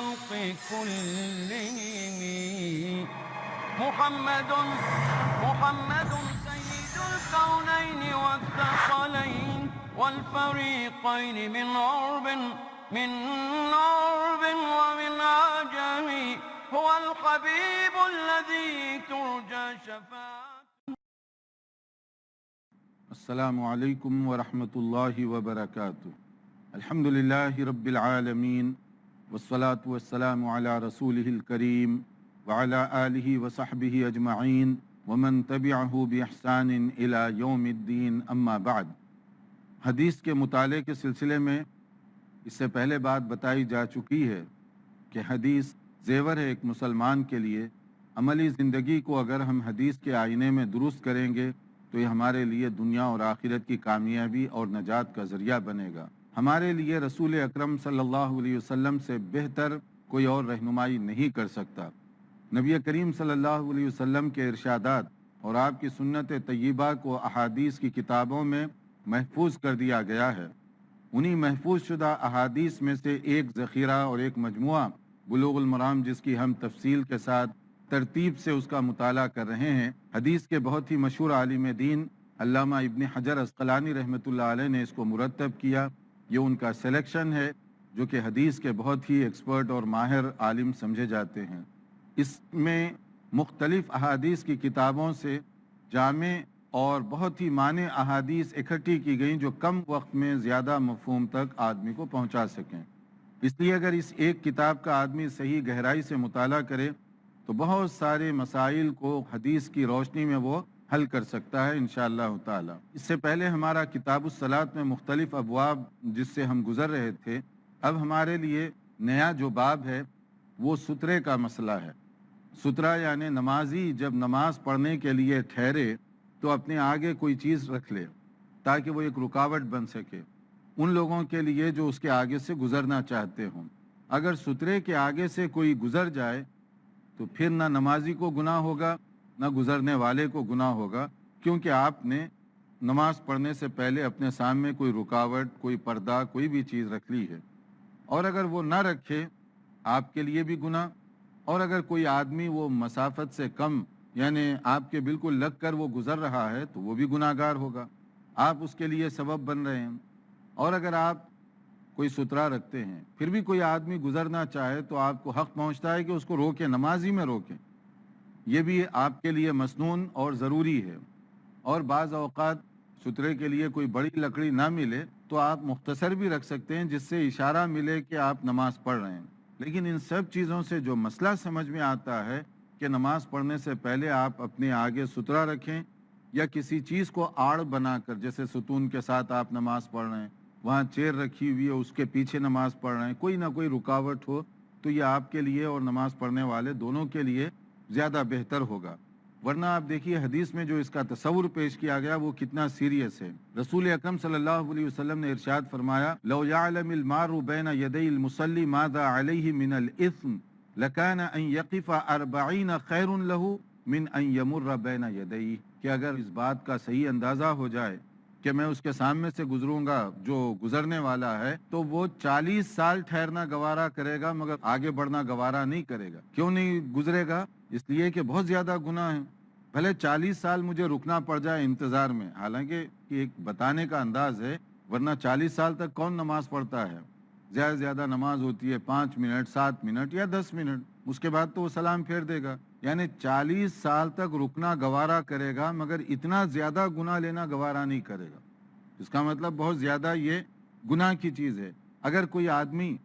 الخلق كلهم محمد سيد الكونين والثقلين والفريقين من عرب ومن عجم هو الحبيب الذي ترجى شفاعته. السلام علیکم ورحمۃ اللہ وبرکاتہ. الحمد للہ رب العالمین والصلاة والسلام علی رسولہ الکریم وعلی آلہ وصحبہ اجمعین ومن تبعہ بإحسان الی یوم الدین. اما بعد. حدیث کے مطالعے کے سلسلے میں اس سے پہلے بات بتائی جا چکی ہے کہ حدیث زیور ہے ایک مسلمان کے لیے. عملی زندگی کو اگر ہم حدیث کے آئینے میں درست کریں گے تو یہ ہمارے لیے دنیا اور آخرت کی کامیابی اور نجات کا ذریعہ بنے گا. ہمارے لیے رسول اکرم صلی اللہ علیہ وسلم سے بہتر کوئی اور رہنمائی نہیں کر سکتا. نبی کریم صلی اللہ علیہ وسلم کے ارشادات اور آپ کی سنت طیبہ کو احادیث کی کتابوں میں محفوظ کر دیا گیا ہے. انہی محفوظ شدہ احادیث میں سے ایک ذخیرہ اور ایک مجموعہ بلوغ المرام، جس کی ہم تفصیل کے ساتھ ترتیب سے اس کا مطالعہ کر رہے ہیں. حدیث کے بہت ہی مشہور عالم دین علامہ ابن حجر عسقلانی رحمۃ اللہ علیہ نے اس کو مرتب کیا. یہ ان کا سلیکشن ہے جو کہ حدیث کے بہت ہی ایکسپرٹ اور ماہر عالم سمجھے جاتے ہیں. اس میں مختلف احادیث کی کتابوں سے جامع اور بہت ہی معنی احادیث اکٹھی کی گئیں جو کم وقت میں زیادہ مفہوم تک آدمی کو پہنچا سکیں. اس لیے اگر اس ایک کتاب کا آدمی صحیح گہرائی سے مطالعہ کرے تو بہت سارے مسائل کو حدیث کی روشنی میں وہ حل کر سکتا ہے انشاءاللہ تعالی. اس سے پہلے ہمارا کتاب الصلاۃ میں مختلف ابواب جس سے ہم گزر رہے تھے، اب ہمارے لیے نیا جو باب ہے وہ سترے کا مسئلہ ہے. سترہ یعنی نمازی جب نماز پڑھنے کے لیے ٹھہرے تو اپنے آگے کوئی چیز رکھ لے تاکہ وہ ایک رکاوٹ بن سکے ان لوگوں کے لیے جو اس کے آگے سے گزرنا چاہتے ہوں. اگر سترے کے آگے سے کوئی گزر جائے تو پھر نہ نمازی کو گناہ ہوگا نہ گزرنے والے کو گناہ ہوگا، کیونکہ آپ نے نماز پڑھنے سے پہلے اپنے سامنے کوئی رکاوٹ، کوئی پردہ، کوئی بھی چیز رکھ لی ہے. اور اگر وہ نہ رکھے آپ کے لیے بھی گناہ، اور اگر کوئی آدمی وہ مسافت سے کم یعنی آپ کے بالکل لگ کر وہ گزر رہا ہے تو وہ بھی گناہ گار ہوگا، آپ اس کے لیے سبب بن رہے ہیں. اور اگر آپ کوئی سترہ رکھتے ہیں پھر بھی کوئی آدمی گزرنا چاہے تو آپ کو حق پہنچتا ہے کہ اس کو روکیں، نمازی میں روکیں. یہ بھی آپ کے لیے مسنون اور ضروری ہے. اور بعض اوقات سترے کے لیے کوئی بڑی لکڑی نہ ملے تو آپ مختصر بھی رکھ سکتے ہیں جس سے اشارہ ملے کہ آپ نماز پڑھ رہے ہیں. لیکن ان سب چیزوں سے جو مسئلہ سمجھ میں آتا ہے کہ نماز پڑھنے سے پہلے آپ اپنے آگے سترہ رکھیں یا کسی چیز کو آڑ بنا کر، جیسے ستون کے ساتھ آپ نماز پڑھ رہے ہیں، وہاں چیئر رکھی ہوئی ہے اس کے پیچھے نماز پڑھ رہے ہیں، کوئی نہ کوئی رکاوٹ ہو تو یہ آپ کے لیے اور نماز پڑھنے والے دونوں کے لیے زیادہ بہتر ہوگا. ورنہ آپ دیکھیے حدیث میں جو اس کا تصور پیش کیا گیا وہ کتنا سیریس ہے. رسول اکرم صلی اللہ علیہ وسلم نے ارشاد فرمایا، لو یعلم المار بین یدی المصلی ماذا علیہ من الاثم لکان ان یقف 40 خیر لہ من ان یمر بین یدیہ. کہ اگر اس بات کا صحیح اندازہ ہو جائے کہ میں اس کے سامنے سے گزروں گا جو گزرنے والا ہے تو وہ 40 سال ٹھہرنا گوارا کرے گا مگر آگے بڑھنا گوارا نہیں کرے گا. کیوں نہیں گزرے گا؟ اس لیے کہ بہت زیادہ گناہ ہے. بھلے 40 سال مجھے رکنا پڑ جائے انتظار میں، حالانکہ ایک بتانے کا انداز ہے، ورنہ 40 سال تک کون نماز پڑھتا ہے؟ زیادہ زیادہ نماز ہوتی ہے 5 منٹ 7 منٹ یا 10 منٹ، اس کے بعد تو وہ سلام پھیر دے گا. یعنی 40 سال تک رکنا گوارا کرے گا مگر اتنا زیادہ گناہ لینا گوارا نہیں کرے گا. اس کا مطلب بہت زیادہ یہ گناہ کی چیز ہے. اگر کوئی آدمی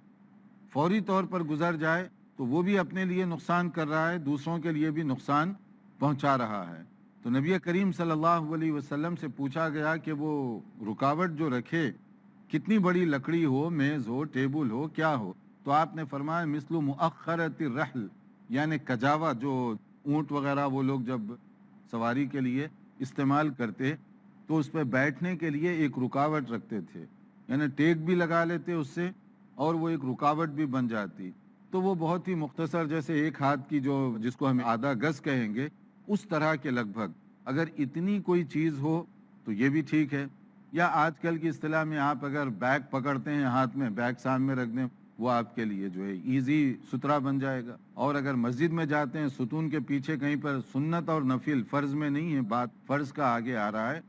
فوری طور پر گزر جائے تو وہ بھی اپنے لیے نقصان کر رہا ہے، دوسروں کے لیے بھی نقصان پہنچا رہا ہے. تو نبی کریم صلی اللہ علیہ وسلم سے پوچھا گیا کہ وہ رکاوٹ جو رکھے کتنی بڑی لکڑی ہو، میز ہو، ٹیبل ہو، کیا ہو؟ تو آپ نے فرمایا مثل مؤخرۃ الرحل، یعنی کجاوا جو اونٹ وغیرہ وہ لوگ جب سواری کے لیے استعمال کرتے تو اس پہ بیٹھنے کے لیے ایک رکاوٹ رکھتے تھے، یعنی ٹیک بھی لگا لیتے اس سے اور وہ ایک رکاوٹ بھی بن جاتی. تو وہ بہت ہی مختصر، جیسے ایک ہاتھ کی جو جس کو ہم آدھا گز کہیں گے اس طرح کے لگ بھگ. اگر اتنی کوئی چیز ہو تو یہ بھی ٹھیک ہے. یا آج کل کی اصطلاح میں آپ اگر بیگ پکڑتے ہیں ہاتھ میں، بیگ سامنے رکھ دیں وہ آپ کے لیے جو ہے ایزی سترا بن جائے گا. اور اگر مسجد میں جاتے ہیں ستون کے پیچھے کہیں پر سنت اور نفل فرض میں نہیں ہے، بات فرض کا آگے آ رہا ہے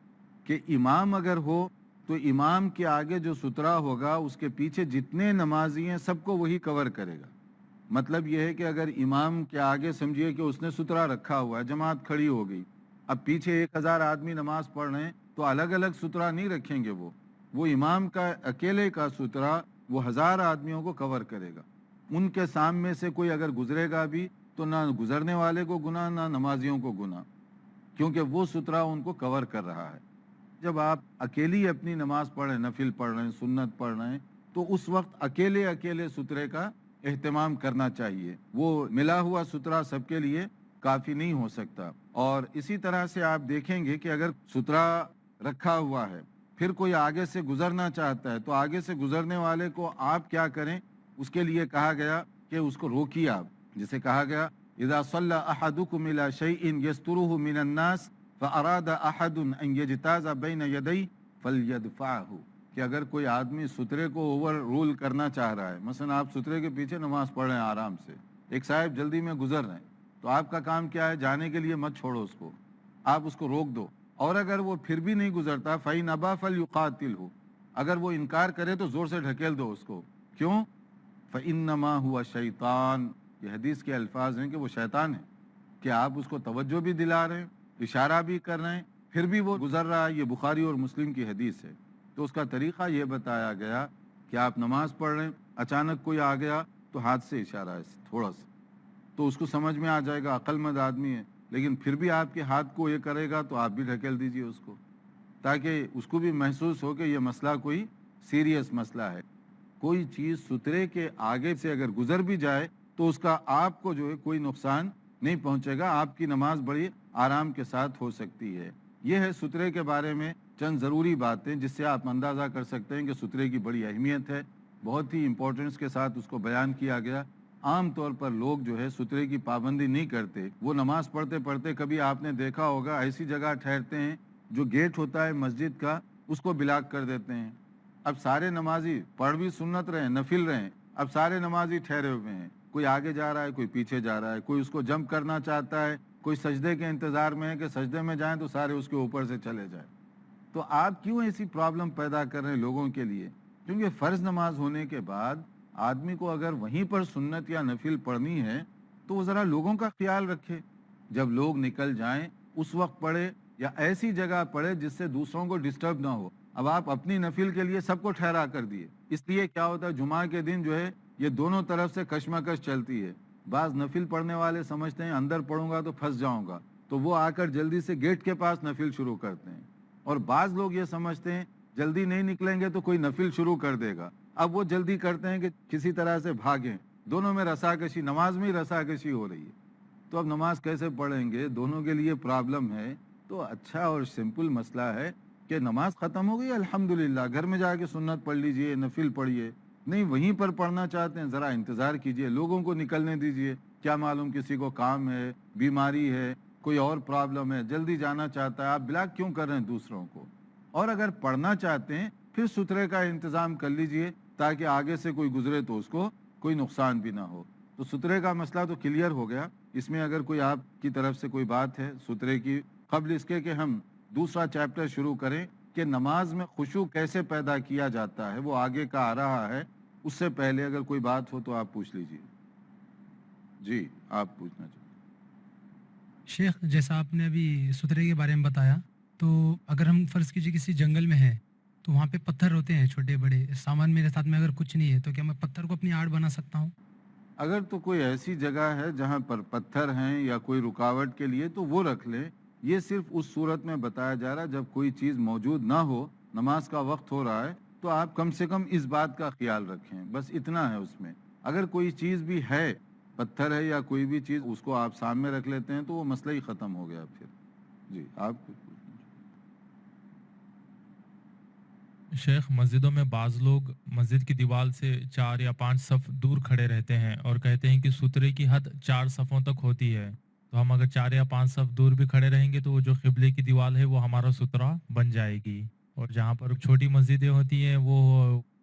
کہ امام اگر ہو تو امام کے آگے جو سترا ہوگا اس کے پیچھے جتنے نمازی ہیں سب کو وہی کور کرے گا. مطلب یہ ہے کہ اگر امام کے آگے سمجھیے کہ اس نے سترا رکھا ہوا ہے، جماعت کھڑی ہو گئی، اب پیچھے 1000 آدمی نماز پڑھ رہے ہیں تو الگ الگ سترا نہیں رکھیں گے، وہ امام کا اکیلے کا سترا وہ 1000 آدمیوں کو کور کرے گا. ان کے سامنے سے کوئی اگر گزرے گا بھی تو نہ گزرنے والے کو گناہ نہ نمازیوں کو گناہ، کیونکہ وہ سترا ان کو کور کر رہا ہے. جب آپ اکیلی اپنی نماز پڑھ رہے ہیں، نفل پڑھ رہے ہیں، سنت پڑھ رہے ہیں، تو اس وقت اکیلے سترے کا اہتمام کرنا چاہیے. وہ ملا ہوا سترا سب کے لیے کافی نہیں ہو سکتا. اور اسی طرح سے آپ دیکھیں گے کہ اگر سترا رکھا ہوا ہے پھر کوئی آگے سے گزرنا چاہتا ہے تو آگے سے گزرنے والے کو آپ کیا کریں، اس کے لیے کہا گیا کہ اس کو روکیے آپ. جسے کہا گیا اذا صلی احدکم الی شیء یسترہ من الناس فاراد احد ان یجتاز بین یدی فلیدفعہ، کہ اگر کوئی آدمی سترے کو اوور رول کرنا چاہ رہا ہے، مثلا آپ سترے کے پیچھے نماز پڑھ رہے ہیں آرام سے، ایک صاحب جلدی میں گزر رہے ہیں، تو آپ کا کام کیا ہے، جانے کے لیے مت چھوڑو اس کو، آپ اس کو روک دو. اور اگر وہ پھر بھی نہیں گزرتا فَإِنْ أَبَى فَلْيُقَاتِلْهُ، اگر وہ انکار کرے تو زور سے ڈھکیل دو اس کو. کیوں؟ فَإِنَّمَا هُوَ شَيْطَان، یہ حدیث کے الفاظ ہیں کہ وہ شیطان ہے، کہ آپ اس کو توجہ بھی دلا رہے ہیں، اشارہ بھی کر رہے ہیں، پھر بھی وہ گزر رہا ہے. یہ بخاری اور مسلم کی حدیث ہے. تو اس کا طریقہ یہ بتایا گیا کہ آپ نماز پڑھ رہے ہیں، اچانک کوئی آ گیا تو ہاتھ سے اشارہ ہے تھوڑا سا، تو اس کو سمجھ میں آ جائے گا، عقل مند آدمی ہے، لیکن پھر بھی آپ کے ہاتھ کو یہ کرے گا تو آپ بھی ڈھکیل دیجئے اس کو، تاکہ اس کو بھی محسوس ہو کہ یہ مسئلہ کوئی سیریس مسئلہ ہے. کوئی چیز سترے کے آگے سے اگر گزر بھی جائے تو اس کا آپ کو جو ہے کوئی نقصان نہیں پہنچے گا، آپ کی نماز بڑی آرام کے ساتھ ہو سکتی ہے. یہ ہے سترے کے بارے میں چند ضروری باتیں جس سے آپ اندازہ کر سکتے ہیں کہ سترے کی بڑی اہمیت ہے، بہت ہی امپورٹنس کے ساتھ اس کو بیان کیا گیا. عام طور پر لوگ جو ہے سترے کی پابندی نہیں کرتے، وہ نماز پڑھتے پڑھتے کبھی آپ نے دیکھا ہوگا ایسی جگہ ٹھہرتے ہیں جو گیٹ ہوتا ہے مسجد کا اس کو بلاک کر دیتے ہیں. اب سارے نمازی پڑھ بھی سنت رہے ہیں، نفل رہے ہیں، اب سارے نمازی ٹھہرے ہوئے ہیں، کوئی آگے جا رہا ہے، کوئی پیچھے جا رہا ہے، کوئی اس کو جمپ کرنا چاہتا ہے، کوئی سجدے کے انتظار میں ہے کہ سجدے میں جائیں تو سارے اس کے اوپر سے چلے جائیں. تو آپ کیوں ایسی پرابلم پیدا کر رہے ہیں لوگوں کے لیے؟ کیونکہ فرض نماز ہونے کے بعد آدمی کو اگر وہیں پر سنت یا نفل پڑھنی ہے تو وہ ذرا لوگوں کا خیال رکھے، جب لوگ نکل جائیں اس وقت پڑھے، یا ایسی جگہ پڑھے جس سے دوسروں کو ڈسٹرب نہ ہو. اب آپ اپنی نفل کے لیے سب کو ٹھہرا کر دیے، اس لیے کیا ہوتا ہے جمعہ کے دن جو ہے یہ دونوں طرف سے کشمکش چلتی ہے. بعض نفل پڑھنے والے سمجھتے ہیں اندر پڑھوں گا تو پھنس جاؤں گا، تو وہ آ کر جلدی سے گیٹ کے پاس نفل شروع کرتے ہیں. اور بعض لوگ یہ سمجھتے ہیں جلدی نہیں نکلیں گے تو کوئی نفل شروع کر دے گا، اب وہ جلدی کرتے ہیں کہ کسی طرح سے بھاگیں، دونوں میں رساکشی، نماز میں ہی رساکشی ہو رہی ہے. تو اب نماز کیسے پڑھیں گے؟ دونوں کے لیے پرابلم ہے. تو اچھا اور سمپل مسئلہ ہے کہ نماز ختم ہو گئی الحمدللہ، گھر میں جا کے سنت پڑھ لیجئے، نفل پڑھیے. نہیں وہیں پر پڑھنا چاہتے ہیں ذرا انتظار کیجئے، لوگوں کو نکلنے دیجئے، کیا معلوم کسی کو کام ہے، بیماری ہے، کوئی اور پرابلم ہے، جلدی جانا چاہتا ہے، آپ بلاک کیوں کر رہے ہیں دوسروں کو؟ اور اگر پڑھنا چاہتے ہیں پھر سترے کا انتظام کر لیجئے تاکہ آگے سے کوئی گزرے تو اس کو کوئی نقصان بھی نہ ہو. تو سترے کا مسئلہ تو کلیئر ہو گیا. اس میں اگر کوئی آپ کی طرف سے کوئی بات ہے سترے کی، قبل اس کے کہ ہم دوسرا چیپٹر شروع کریں کہ نماز میں خشوع کیسے پیدا کیا جاتا ہے، وہ آگے کا آ رہا ہے، اس سے پہلے اگر کوئی بات ہو تو آپ پوچھ لیجئے. جی آپ پوچھنا چاہتے ہیں. شیخ جیسا آپ نے ابھی سترے کے بارے میں بتایا، تو اگر ہم فرض کیجیے کسی جنگل میں ہیں تو وہاں پہ پتھر ہوتے ہیں چھوٹے بڑے، سامان میرے ساتھ میں اگر کچھ نہیں ہے تو کیا میں پتھر کو اپنی آڑ بنا سکتا ہوں؟ اگر تو کوئی ایسی جگہ ہے جہاں پر پتھر ہیں یا کوئی رکاوٹ کے لیے تو وہ رکھ لیں. یہ صرف اس صورت میں بتایا جا رہا ہے جب کوئی چیز موجود نہ ہو، نماز کا وقت ہو رہا ہے، تو آپ کم سے کم اس بات کا خیال رکھیں، بس اتنا ہے اس میں. اگر کوئی چیز بھی ہے، پتھر ہے یا کوئی بھی چیز، اس کو آپ سامنے رکھ لیتے ہیں تو وہ مسئلہ ہی ختم ہو گیا پھر. جی آپ کو شیخ، مسجدوں میں بعض لوگ مسجد کی دیوار سے 4 یا 5 صف دور کھڑے رہتے ہیں اور کہتے ہیں کہ سترے کی حد 4 صفوں تک ہوتی ہے، تو ہم اگر 4 یا 5 صف دور بھی کھڑے رہیں گے تو وہ جو قبلے کی دیوار ہے وہ ہمارا سترا بن جائے گی. اور جہاں پر چھوٹی مسجدیں ہوتی ہیں وہ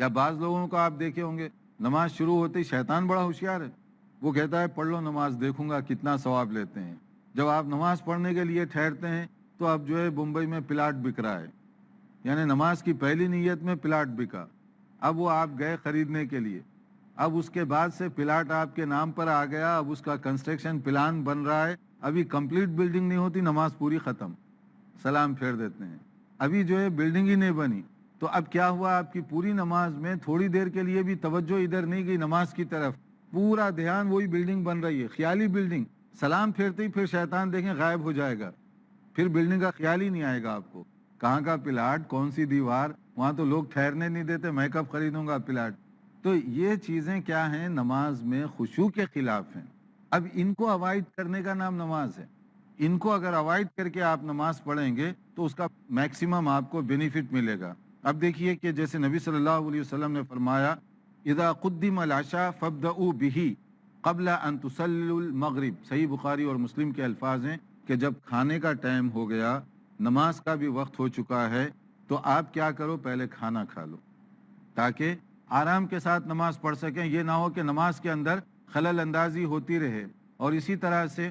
یا بعض لوگوں کو آپ دیکھے ہوں گے نماز شروع ہوتے ہی شیطان بڑا ہوشیار ہے، وہ کہتا ہے پڑھ لو نماز، دیکھوں گا کتنا ثواب لیتے ہیں۔ جب آپ نماز پڑھنے کے لیے ٹھہرتے ہیں تو اب جو ہے بمبئی میں پلاٹ بک رہا ہے، یعنی نماز کی پہلی نیت میں پلاٹ بکا، اب وہ آپ گئے خریدنے کے لیے، اب اس کے بعد سے پلاٹ آپ کے نام پر آ گیا، اب اس کا کنسٹرکشن پلان بن رہا ہے، ابھی کمپلیٹ بلڈنگ نہیں ہوتی، نماز پوری ختم، سلام پھیر دیتے ہیں، ابھی جو ہے بلڈنگ ہی نہیں بنی، تو اب کیا ہوا، آپ کی پوری نماز میں تھوڑی دیر کے لیے بھی توجہ ادھر نہیں گئی نماز کی طرف، پورا دھیان وہی بلڈنگ بن رہی ہے، خیالی بلڈنگ، سلام پھیرتے ہی پھر شیطان دیکھیں غائب ہو جائے گا، پھر بلڈنگ کا خیال ہی نہیں آئے گا آپ کو، کہاں کا پلاٹ، کون سی دیوار، وہاں تو لوگ ٹھہرنے نہیں دیتے، میں کب خریدوں گا پلاٹ۔ تو یہ چیزیں کیا ہیں، نماز میں خشوع کے خلاف ہیں۔ اب ان کو اوائڈ کرنے کا نام نماز ہے، ان کو اگر اوائڈ کر کے آپ نماز پڑھیں گے تو اس کا میکسیمم آپ کو بینیفٹ ملے گا۔ اب دیکھیے کہ جیسے نبی صلی اللہ علیہ وسلم نے فرمایا اذا قدم العشاء فابدؤوا به قبل ان تصلوا المغرب، صحیح بخاری اور مسلم کے الفاظ ہیں کہ جب کھانے کا ٹائم ہو گیا، نماز کا بھی وقت ہو چکا ہے، تو آپ کیا کرو، پہلے کھانا کھا لو تاکہ آرام کے ساتھ نماز پڑھ سکیں، یہ نہ ہو کہ نماز کے اندر خلل اندازی ہوتی رہے۔ اور اسی طرح سے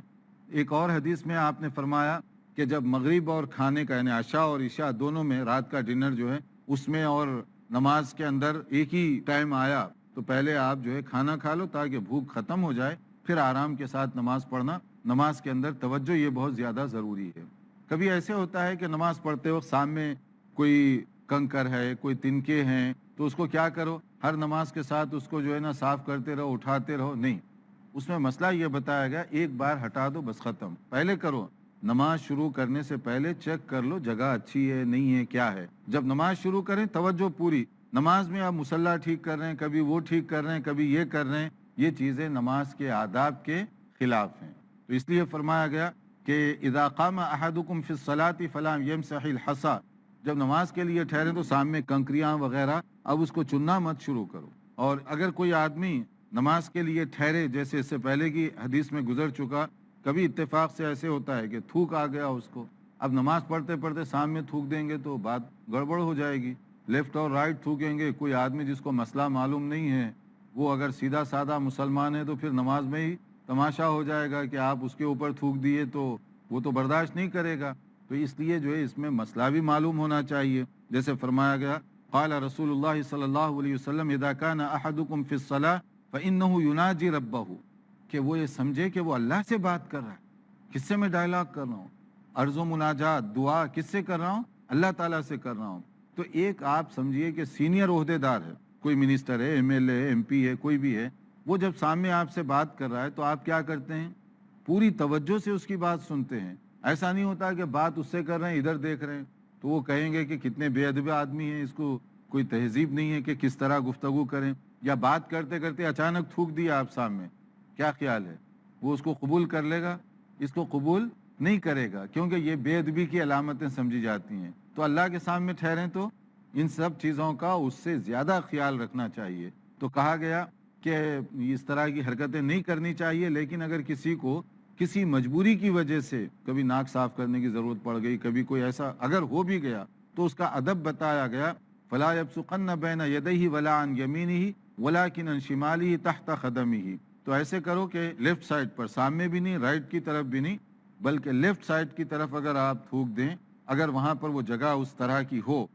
ایک اور حدیث میں آپ نے فرمایا کہ جب مغرب اور کھانے کا یعنی عشاء اور عشاء دونوں میں رات کا ڈنر جو ہے اس میں اور نماز کے اندر ایک ہی ٹائم آیا تو پہلے آپ جو ہے کھانا کھا لو تاکہ بھوک ختم ہو جائے، پھر آرام کے ساتھ نماز پڑھنا، نماز کے اندر توجہ یہ بہت زیادہ ضروری ہے۔ کبھی ایسے ہوتا ہے کہ نماز پڑھتے وقت سامنے کوئی کنکر ہے، کوئی تنکے ہیں، تو اس کو کیا کرو، ہر نماز کے ساتھ اس کو جو ہے نا صاف کرتے رہو، اٹھاتے رہو، نہیں، اس میں مسئلہ یہ بتایا گیا ایک بار ہٹا دو بس ختم، پہلے کرو، نماز شروع کرنے سے پہلے چیک کر لو جگہ اچھی ہے نہیں ہے کیا ہے، جب نماز شروع کریں توجہ پوری، نماز میں آپ مصلی ٹھیک کر رہے ہیں، کبھی وہ ٹھیک کر رہے ہیں، کبھی یہ کر رہے ہیں، یہ چیزیں نماز کے آداب کے خلاف ہیں۔ تو اس لیے فرمایا گیا کہ اذا قام احدکم فی الصلاۃ فلا یمسح الحصى، جب نماز کے لیے ٹھہرے تو سامنے کنکریاں وغیرہ اب اس کو چننا مت شروع کرو۔ اور اگر کوئی آدمی نماز کے لیے ٹھہرے، جیسے اس سے پہلے کی حدیث میں گزر چکا، کبھی اتفاق سے ایسے ہوتا ہے کہ تھوک آ گیا اس کو، اب نماز پڑھتے پڑھتے سامنے تھوک دیں گے تو بات گڑبڑ ہو جائے گی، لیفٹ اور رائٹ تھوکیں گے، کوئی آدمی جس کو مسئلہ معلوم نہیں ہے وہ اگر سیدھا سادہ مسلمان ہے تو پھر نماز میں ہی تماشا ہو جائے گا کہ آپ اس کے اوپر تھوک دیے، تو وہ تو برداشت نہیں کرے گا۔ تو اس لیے جو ہے اس میں مسئلہ بھی معلوم ہونا چاہیے، جیسے فرمایا گیا قال رسول اللہ صلی اللہ علیہ وسلم اذا كان احدكم في الصلاة فانه يناجي ربه، کہ وہ یہ سمجھے کہ وہ اللہ سے بات کر رہا ہے، کس سے میں ڈائلاگ کر رہا ہوں، عرض و مناجات دعا کس سے کر رہا ہوں، اللہ تعالیٰ سے کر رہا ہوں۔ تو ایک آپ سمجھیے کہ سینئر عہدے دار ہے، کوئی منسٹر ہے، M L A, M P ہے، کوئی بھی ہے، وہ جب سامنے آپ سے بات کر رہا ہے تو آپ کیا کرتے ہیں، پوری توجہ سے اس کی بات سنتے ہیں۔ ایسا نہیں ہوتا کہ بات اس سے کر رہے ہیں ادھر دیکھ رہے ہیں تو وہ کہیں گے کہ کتنے بے ادب آدمی ہیں، اس کو کوئی تہذیب نہیں ہے کہ کس طرح گفتگو کریں، یا بات کرتے کرتے اچانک تھوک دیا آپ سامنے، کیا خیال ہے وہ اس کو قبول کر لے گا؟ اس کو قبول نہیں کرے گا، کیونکہ یہ بے ادبی کی علامتیں سمجھی جاتی ہیں۔ تو اللہ کے سامنے ٹھہریں تو ان سب چیزوں کا اس سے زیادہ خیال رکھنا چاہیے۔ تو کہا گیا کہ اس طرح کی حرکتیں نہیں کرنی چاہیے، لیکن اگر کسی کو کسی مجبوری کی وجہ سے کبھی ناک صاف کرنے کی ضرورت پڑ گئی، کبھی کوئی ایسا اگر ہو بھی گیا تو اس کا ادب بتایا گیا، فلا یبصقن بین یدیہ ولا عن یمینہ ولکن عن شمالہ تحت قدمہ، تو ایسے کرو کہ لیفٹ سائڈ پر، سامنے بھی نہیں، رائٹ کی طرف بھی نہیں، بلکہ لیفٹ سائڈ کی طرف اگر آپ تھوک دیں، اگر وہاں پر وہ جگہ اس طرح کی ہو،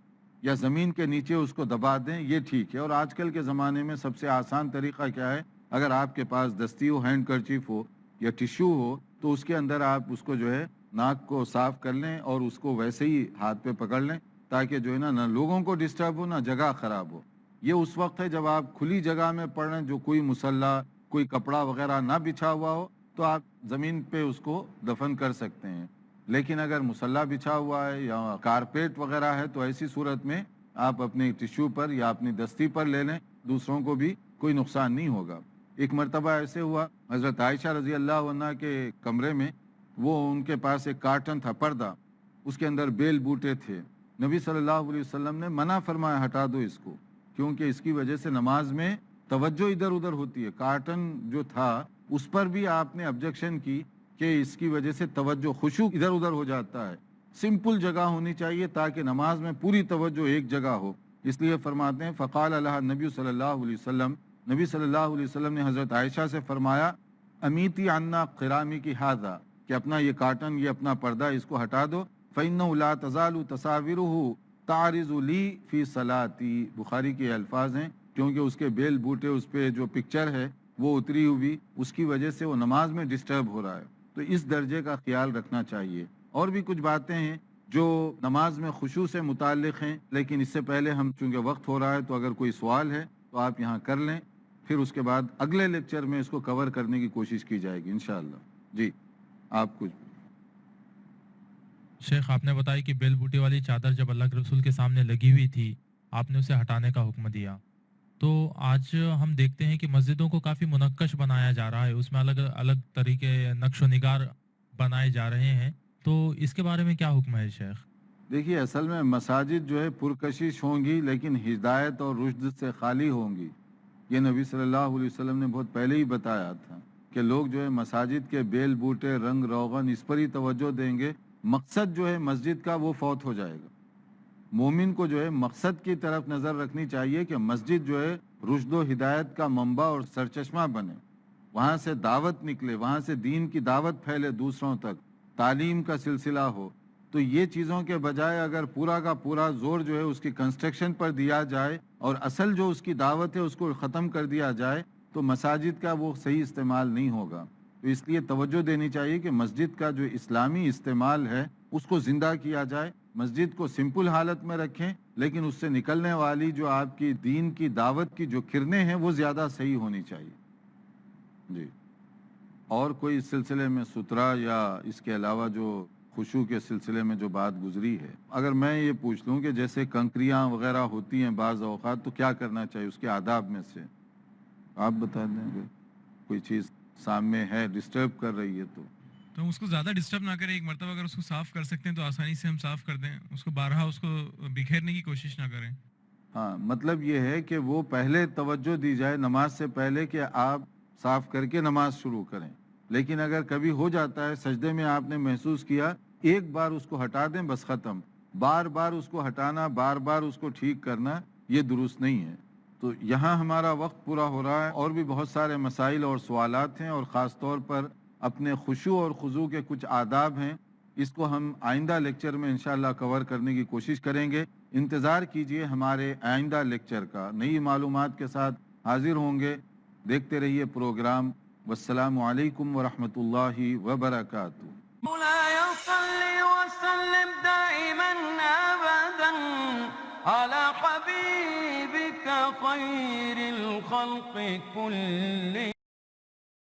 یا زمین کے نیچے اس کو دبا دیں، یہ ٹھیک ہے۔ اور آج کل کے زمانے میں سب سے آسان طریقہ کیا ہے، اگر آپ کے پاس دستی ہو، ہینڈ کرچیف ہو یا ٹیشو ہو، تو اس کے اندر آپ اس کو جو ہے ناک کو صاف کر لیں اور اس کو ویسے ہی ہاتھ پہ پکڑ لیں، تاکہ جو ہے نا نہ لوگوں کو ڈسٹرب ہو، نہ جگہ خراب ہو۔ یہ اس وقت ہے جب آپ کھلی جگہ میں پڑھ رہے ہیں، جو کوئی مصلی، کوئی کپڑا وغیرہ نہ بچھا ہوا ہو، تو آپ زمین پہ اس کو دفن کر سکتے ہیں۔ لیکن اگر مصلی بچھا ہوا ہے یا کارپیٹ وغیرہ ہے تو ایسی صورت میں آپ اپنے ٹیشو پر یا اپنی دستی پر لے لیں، دوسروں کو بھی کوئی نقصان نہیں ہوگا۔ ایک مرتبہ ایسے ہوا، حضرت عائشہ رضی اللہ عنہ کے کمرے میں وہ ان کے پاس ایک کارٹن تھا، پردہ، اس کے اندر بیل بوٹے تھے، نبی صلی اللہ علیہ وسلم نے منع فرمایا ہٹا دو اس کو، کیونکہ اس کی وجہ سے نماز میں توجہ ادھر ادھر ہوتی ہے۔ کارٹن جو تھا اس پر بھی آپ نے آبجیکشن کی کہ اس کی وجہ سے توجہ، خشوع ادھر ادھر ہو جاتا ہے، سمپل جگہ ہونی چاہیے تاکہ نماز میں پوری توجہ ایک جگہ ہو۔ اس لیے فرماتے ہیں فقال لها النبی صلی اللہ علیہ وسلم، نبی صلی اللہ علیہ وسلم نے حضرت عائشہ سے فرمایا امیتی عنا قرامی کی ھذا، کہ اپنا یہ کاٹن، یہ اپنا پردہ اس کو ہٹا دو، فإنه لا تزال تصاویرہ تعرض لی فی صلاتی، بخاری کے الفاظ ہیں، کیونکہ اس کے بیل بوٹے، اس پہ جو پکچر ہے وہ اتری ہوئی، اس کی وجہ سے وہ نماز میں ڈسٹرب ہو رہا ہے، تو اس درجے کا خیال رکھنا چاہیے۔ اور بھی کچھ باتیں ہیں جو نماز میں خشوع سے متعلق ہیں، لیکن اس سے پہلے ہم چونکہ وقت ہو رہا ہے تو اگر کوئی سوال ہے تو آپ یہاں کر لیں، پھر اس کے بعد اگلے لیکچر میں اس کو کور کرنے کی کوشش کی جائے گی انشاءاللہ۔ جی آپ کچھ۔ شیخ آپ نے بتایا کہ بیل بوٹی والی چادر جب اللہ کے رسول کے سامنے لگی ہوئی تھی آپ نے اسے ہٹانے کا حکم دیا، تو آج ہم دیکھتے ہیں کہ مسجدوں کو کافی منقش بنایا جا رہا ہے، اس میں الگ الگ طریقے نقش و نگار بنائے جا رہے ہیں، تو اس کے بارے میں کیا حکم ہے شیخ؟ دیکھیے اصل میں مساجد جو ہے پرکشش ہوں گی لیکن ہدایت اور رشد سے خالی ہوں گی، یہ نبی صلی اللہ علیہ وسلم نے بہت پہلے ہی بتایا تھا کہ لوگ جو ہے مساجد کے بیل بوٹے، رنگ روغن، اس پر ہی توجہ دیں گے، مقصد جو ہے مسجد کا وہ فوت ہو جائے گا۔ مومن کو جو ہے مقصد کی طرف نظر رکھنی چاہیے کہ مسجد جو ہے رشد و ہدایت کا منبع اور سرچشمہ بنے، وہاں سے دعوت نکلے، وہاں سے دین کی دعوت پھیلے دوسروں تک، تعلیم کا سلسلہ ہو۔ تو یہ چیزوں کے بجائے اگر پورا کا پورا زور جو ہے اس کی کنسٹرکشن پر دیا جائے اور اصل جو اس کی دعوت ہے اس کو ختم کر دیا جائے تو مساجد کا وہ صحیح استعمال نہیں ہوگا۔ تو اس لیے توجہ دینی چاہیے کہ مسجد کا جو اسلامی استعمال ہے اس کو زندہ کیا جائے، مسجد کو سمپل حالت میں رکھیں، لیکن اس سے نکلنے والی جو آپ کی دین کی دعوت کی جو کرنیں ہیں وہ زیادہ صحیح ہونی چاہیے۔ جی اور کوئی اس سلسلے میں سترا یا اس کے علاوہ جو خشوع کے سلسلے میں جو بات گزری ہے، اگر میں یہ پوچھ لوں کہ جیسے کنکریاں وغیرہ ہوتی ہیں بعض اوقات، تو کیا کرنا چاہیے اس کے آداب میں سے؟ آپ بتا دیں اگر کوئی چیز سامنے ہے ڈسٹرب کر رہی ہے تو ہم اس کو زیادہ ڈسٹرب نہ کریں، ایک مرتبہ اگر اس کو صاف کر سکتے ہیں تو آسانی سے ہم صاف کر دیں، اس کو بارہا اس کو بکھیرنے کی کوشش نہ کریں۔ ہاں مطلب یہ ہے کہ وہ پہلے توجہ دی جائے نماز سے پہلے کہ آپ صاف کر کے نماز شروع کریں، لیکن اگر کبھی ہو جاتا ہے سجدے میں آپ نے محسوس کیا، ایک بار اس کو ہٹا دیں بس ختم، بار بار اس کو ہٹانا، بار بار اس کو ٹھیک کرنا یہ درست نہیں ہے۔ تو یہاں ہمارا وقت پورا ہو رہا ہے، اور بھی بہت سارے مسائل اور سوالات ہیں، اور خاص طور پر اپنے خشوع اور خضوع کے کچھ آداب ہیں، اس کو ہم آئندہ لیکچر میں انشاءاللہ کور کرنے کی کوشش کریں گے۔ انتظار کیجئے ہمارے آئندہ لیکچر کا، نئی معلومات کے ساتھ حاضر ہوں گے۔ دیکھتے رہیے پروگرام۔ والسلام علیکم ورحمۃ اللہ وبرکاتہ۔ مولاي صل وسلم دائما أبدا على حبيبك خير الخلق كلهم